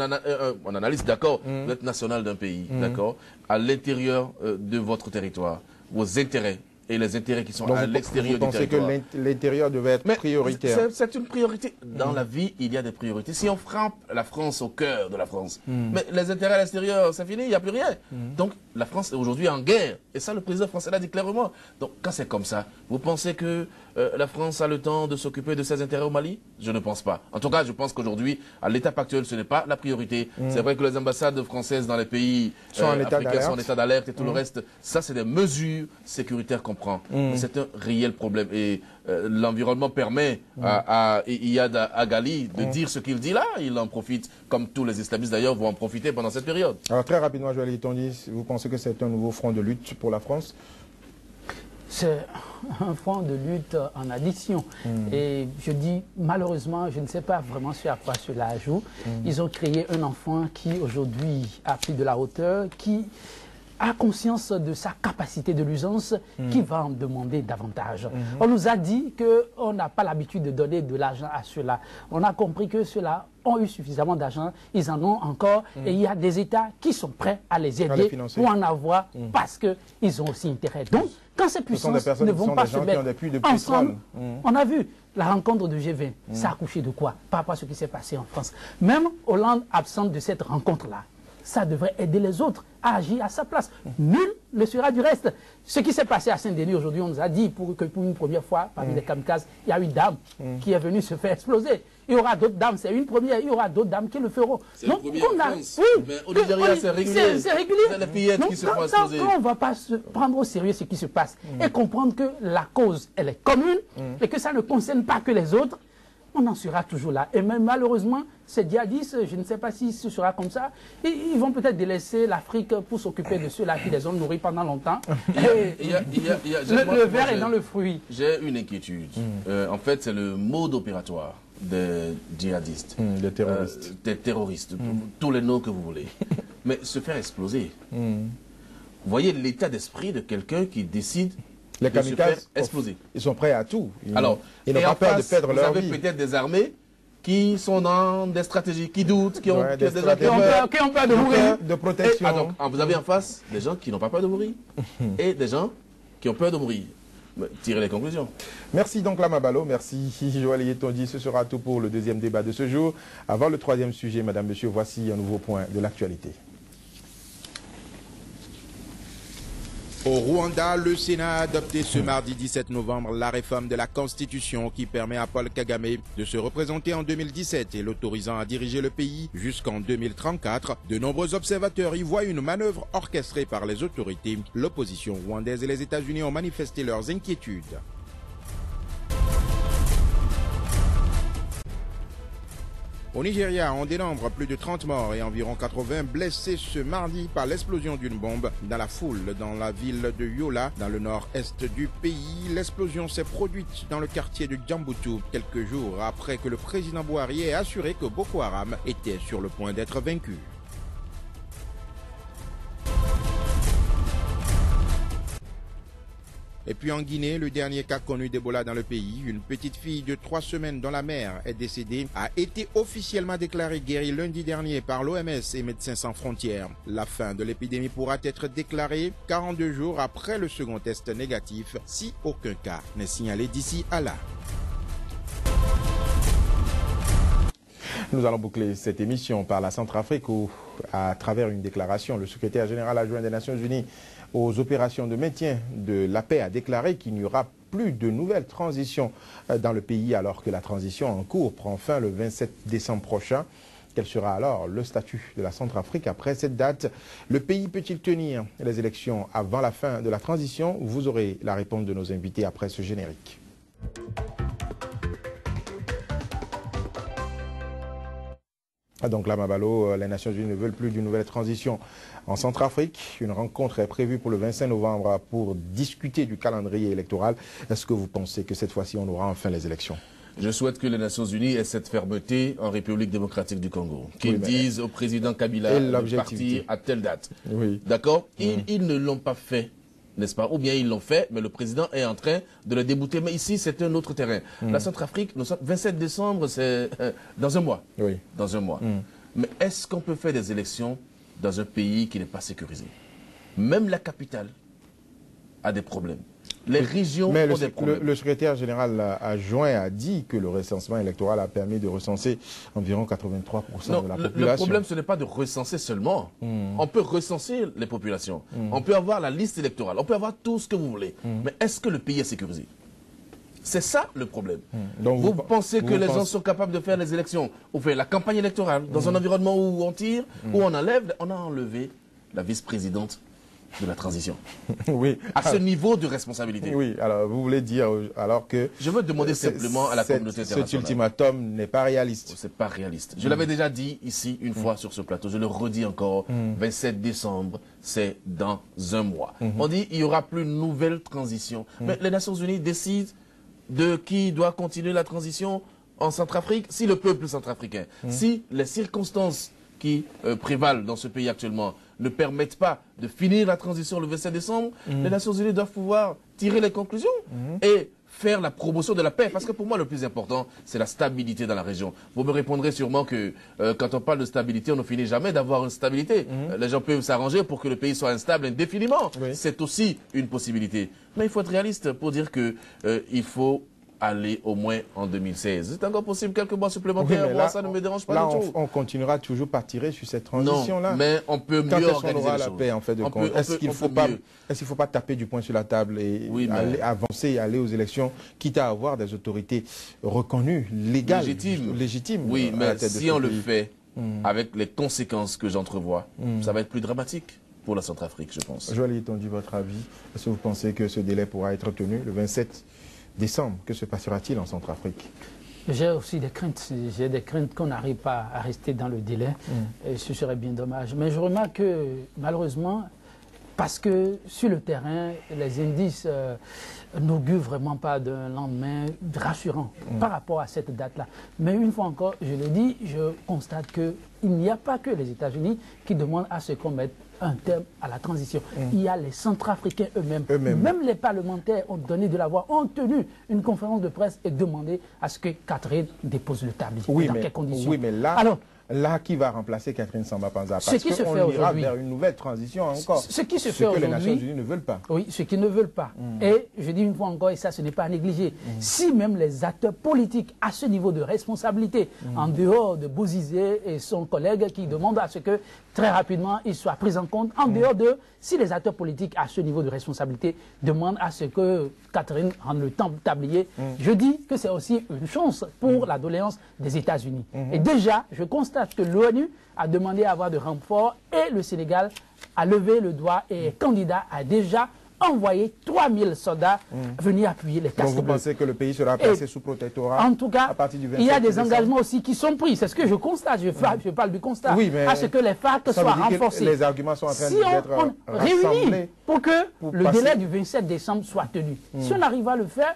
analyste, d'accord, vous êtes national d'un pays, d'accord, à l'intérieur de votre territoire, vos intérêts et les intérêts qui sont à l'extérieur du territoire. Vous pensez que l'intérieur devait être prioritaire? C'est une priorité. Dans la vie, il y a des priorités. Si on frappe la France au cœur de la France, mais les intérêts à l'extérieur, c'est fini, il n'y a plus rien. Donc, la France est aujourd'hui en guerre. Et ça, le président français l'a dit clairement. Donc, quand c'est comme ça, vous pensez que la France a le temps de s'occuper de ses intérêts au Mali? Je ne pense pas. En tout cas, je pense qu'aujourd'hui, à l'étape actuelle, ce n'est pas la priorité. C'est vrai que les ambassades françaises dans les pays africains sont en état d'alerte et tout le reste. Ça, c'est des mesures sécuritaires qu'on prend. C'est un réel problème. Et l'environnement permet à Iyad Agali de dire ce qu'il dit là. Il en profite, comme tous les islamistes d'ailleurs vont en profiter pendant cette période. Alors très rapidement, Joël Itondi, vous pensez que c'est un nouveau front de lutte pour la France? C'est un front de lutte en addition. Et je dis, malheureusement, je ne sais pas vraiment à quoi cela joue. Ils ont créé un enfant qui, aujourd'hui, a pris de la hauteur, qui a conscience de sa capacité de l'usance, qui va en demander davantage. On nous a dit qu'on n'a pas l'habitude de donner de l'argent à ceux-là. On a compris que ceux-là ont eu suffisamment d'argent, ils en ont encore, et il y a des États qui sont prêts à les aider pour en avoir, parce qu'ils ont aussi intérêt. Donc, quand ces puissances ne vont pas se mettre ensemble, on a vu la rencontre de G20, ça a accouché de quoi par rapport à ce qui s'est passé en France. Même Hollande absente de cette rencontre-là, ça devrait aider les autres à agir à sa place. Nul ne sera du reste. Ce qui s'est passé à Saint-Denis aujourd'hui, on nous a dit que pour une première fois, parmi les kamikazes, il y a une dame qui est venue se faire exploser. Il y aura d'autres dames, c'est une première, il y aura d'autres dames qui le feront. C'est une première en France. Oui, mais au Nigeria, c'est régulier. C'est régulier. C'est les fillettes qui se font exploser. Quand on ne va pas prendre au sérieux ce qui se passe et comprendre que la cause, elle est commune et que ça ne concerne pas que les autres, on en sera toujours là. Et même malheureusement, ces djihadistes, je ne sais pas si ce sera comme ça, ils vont peut-être délaisser l'Afrique pour s'occuper de ceux-là qui les ont nourris pendant longtemps. Le verre est dans le fruit. J'ai une inquiétude. En fait, c'est le mode opératoire des djihadistes. Des terroristes. Des terroristes, tous les noms que vous voulez. Mais se faire exploser. Vous voyez l'état d'esprit de quelqu'un qui décide les kamikazes, exploser. Ils sont prêts à tout. Ils n'ont pas peur de perdre leur vie. Vous avez peut-être des armées qui sont dans des stratégies, qui doutent, qui ont peur de mourir. De protection. Donc, vous avez en face des gens qui n'ont pas peur de mourir et des gens qui ont peur de mourir. Tirez les conclusions. Merci donc Lama Balo, merci Joël Itondi. Ce sera tout pour le deuxième débat de ce jour. Avant le troisième sujet, madame, monsieur, voici un nouveau point de l'actualité. Au Rwanda, le Sénat a adopté ce mardi 17 novembre la réforme de la Constitution qui permet à Paul Kagame de se représenter en 2017 et l'autorisant à diriger le pays jusqu'en 2034. De nombreux observateurs y voient une manœuvre orchestrée par les autorités. L'opposition rwandaise et les États-Unis ont manifesté leurs inquiétudes. Au Nigeria, on dénombre plus de 30 morts et environ 80 blessés ce mardi par l'explosion d'une bombe dans la foule dans la ville de Yola, dans le nord-est du pays. L'explosion s'est produite dans le quartier de Djambutu, quelques jours après que le président Buhari ait assuré que Boko Haram était sur le point d'être vaincu. Et puis en Guinée, le dernier cas connu d'Ebola dans le pays, une petite fille de 3 semaines dont la mère est décédée, a été officiellement déclarée guérie lundi dernier par l'OMS et Médecins sans frontières. La fin de l'épidémie pourra être déclarée 42 jours après le second test négatif, si aucun cas n'est signalé d'ici à là. Nous allons boucler cette émission par la Centrafrique où, à travers une déclaration, le secrétaire général adjoint des Nations Unies aux opérations de maintien de la paix a déclaré qu'il n'y aura plus de nouvelles transitions dans le pays alors que la transition en cours prend fin le 27 décembre prochain. Quel sera alors le statut de la Centrafrique après cette date? Le pays peut-il tenir les élections avant la fin de la transition? Vous aurez la réponse de nos invités après ce générique. Donc là, Mabalo, les Nations Unies ne veulent plus d'une nouvelle transition en Centrafrique. Une rencontre est prévue pour le 25 novembre pour discuter du calendrier électoral. Est-ce que vous pensez que cette fois-ci, on aura enfin les élections? Je souhaite que les Nations Unies aient cette fermeté en République démocratique du Congo. Qu'ils disent au président Kabila de partir à telle date. Oui. D'accord? Ils ne l'ont pas fait, n'est-ce pas? Ou bien ils l'ont fait, mais le président est en train de le débouter. Mais ici, c'est un autre terrain. La Centrafrique, nous sommes 27 décembre, c'est dans un mois. Oui. Dans un mois. Mais est-ce qu'on peut faire des élections dans un pays qui n'est pas sécurisé? Même la capitale a des problèmes. Les régions ont des problèmes. Le secrétaire général adjoint a dit que le recensement électoral a permis de recenser environ 83% de la population. Le problème, ce n'est pas de recenser seulement. On peut recenser les populations. On peut avoir la liste électorale. On peut avoir tout ce que vous voulez. Mais est-ce que le pays est sécurisé? C'est ça le problème. Donc vous pensez que les gens sont capables de faire les élections ou faire la campagne électorale dans un environnement où on tire, où on enlève? On a enlevé la vice-présidente de la transition. Oui. À ce niveau de responsabilité. Oui, alors vous voulez dire alors que... Je veux demander simplement à la communauté internationale. Cet ultimatum n'est pas réaliste. C'est pas réaliste. Je l'avais déjà dit ici une fois sur ce plateau, je le redis encore, 27 décembre, c'est dans un mois. On dit il n'y aura plus de nouvelle transition. Mais les Nations Unies décident de qui doit continuer la transition en Centrafrique, si le peuple centrafricain, si les circonstances qui prévalent dans ce pays actuellement ne permettent pas de finir la transition le 27 décembre, les Nations Unies doivent pouvoir tirer les conclusions et faire la promotion de la paix. Parce que pour moi, le plus important, c'est la stabilité dans la région. Vous me répondrez sûrement que quand on parle de stabilité, on ne finit jamais d'avoir une stabilité. Les gens peuvent s'arranger pour que le pays soit instable indéfiniment. C'est aussi une possibilité. Mais il faut être réaliste pour dire que il faut aller au moins en 2016. C'est encore possible quelques mois supplémentaires. Oui, moi, ça ne me dérange pas du tout. On continuera toujours par tirer sur cette transition-là. Non, mais on peut mieux organiser la paix, en fait, de compte. Est-ce qu'il ne faut pas taper du poing sur la table et avancer et aller aux élections, quitte à avoir des autorités reconnues, légales, légitimes? Oui, mais si on le fait avec les conséquences que j'entrevois, ça va être plus dramatique pour la Centrafrique, je pense. Joël Itondu, votre avis? Est-ce que vous pensez que ce délai pourra être tenu le 27 décembre? Que se passera-t-il en Centrafrique? J'ai aussi des craintes. J'ai des craintes qu'on n'arrive pas à rester dans le délai. Et ce serait bien dommage. Mais je remarque que, malheureusement, parce que sur le terrain, les indices n'augurent vraiment pas d'un lendemain rassurant par rapport à cette date-là. Mais une fois encore, je le dis, je constate qu'il n'y a pas que les États-Unis qui demandent à ce qu'on mette un terme à la transition. Il y a les Centrafricains eux-mêmes. Même les parlementaires ont donné de la voix, ont tenu une conférence de presse et demandé à ce que Catherine dépose le tablier. Oui, dans quelles conditions? Oui, mais là... Alors, là, qui va remplacer Catherine Samba-Panza? Parce qu'on ira vers une nouvelle transition encore. Ce qui se fait aujourd'hui, que les Nations Unies ne veulent pas. Oui, ce qu'ils ne veulent pas. Et je dis une fois encore, et ça, ce n'est pas à négliger, si même les acteurs politiques à ce niveau de responsabilité, en dehors de Bozizé et son collègue qui demandent à ce que très rapidement il soit pris en compte, en dehors de, si les acteurs politiques à ce niveau de responsabilité demandent à ce que Catherine rende le tablier, je dis que c'est aussi une chance pour la doléance des États-Unis. Et déjà, je constate que l'ONU a demandé à avoir de renforts et le Sénégal a levé le doigt et est candidat à déjà envoyer 3000 soldats venir appuyer les casques bleus. Donc vous pensez que le pays sera placé sous protectorat en tout cas, à partir du 27 il y a des décembre. Engagements aussi qui sont pris. C'est ce que je constate. Je parle du constat. Oui, mais à ce que les FARC soient renforcés. Les arguments sont en train d'être réunis pour que le délai du 27 décembre soit tenu. Si on arrive à le faire,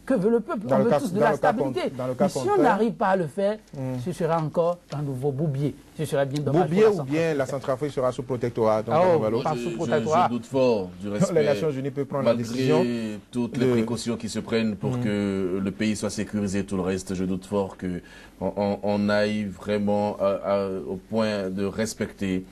que veut le peuple? On veut tous de la stabilité. Mais si on n'arrive pas à le faire, ce sera encore un nouveau boubier. ce serait bien dommage. Boubier ou bien la Centrafrique sera sous protectorat. Donc, je doute fort du respect. Les Nations Unies peuvent prendre la décision. Malgré toutes les précautions qui se prennent pour que le pays soit sécurisé, tout le reste, je doute fort qu'on aille vraiment au point de respecter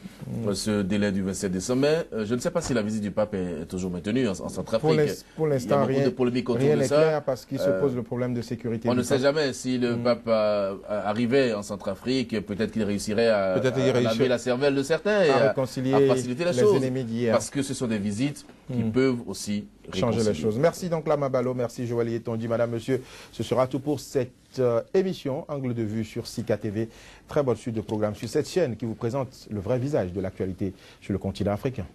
ce délai du 27 décembre. Mais je ne sais pas si la visite du pape est toujours maintenue en Centrafrique. Pour l'instant, rien n'est clair parce qu'il se pose le problème de sécurité. On ne sait jamais si le pape arrivait en Centrafrique, peut-être qu'il réussirait à laver la cervelle de certains et à faciliter la chose. Parce que ce sont des visites qui peuvent aussi changer les choses. Merci donc Lama Balo, merci Joël Tondi. Madame, monsieur, ce sera tout pour cette émission Angle de vue sur Sika TV. Très bonne suite de programme sur cette chaîne qui vous présente le vrai visage de l'actualité sur le continent africain.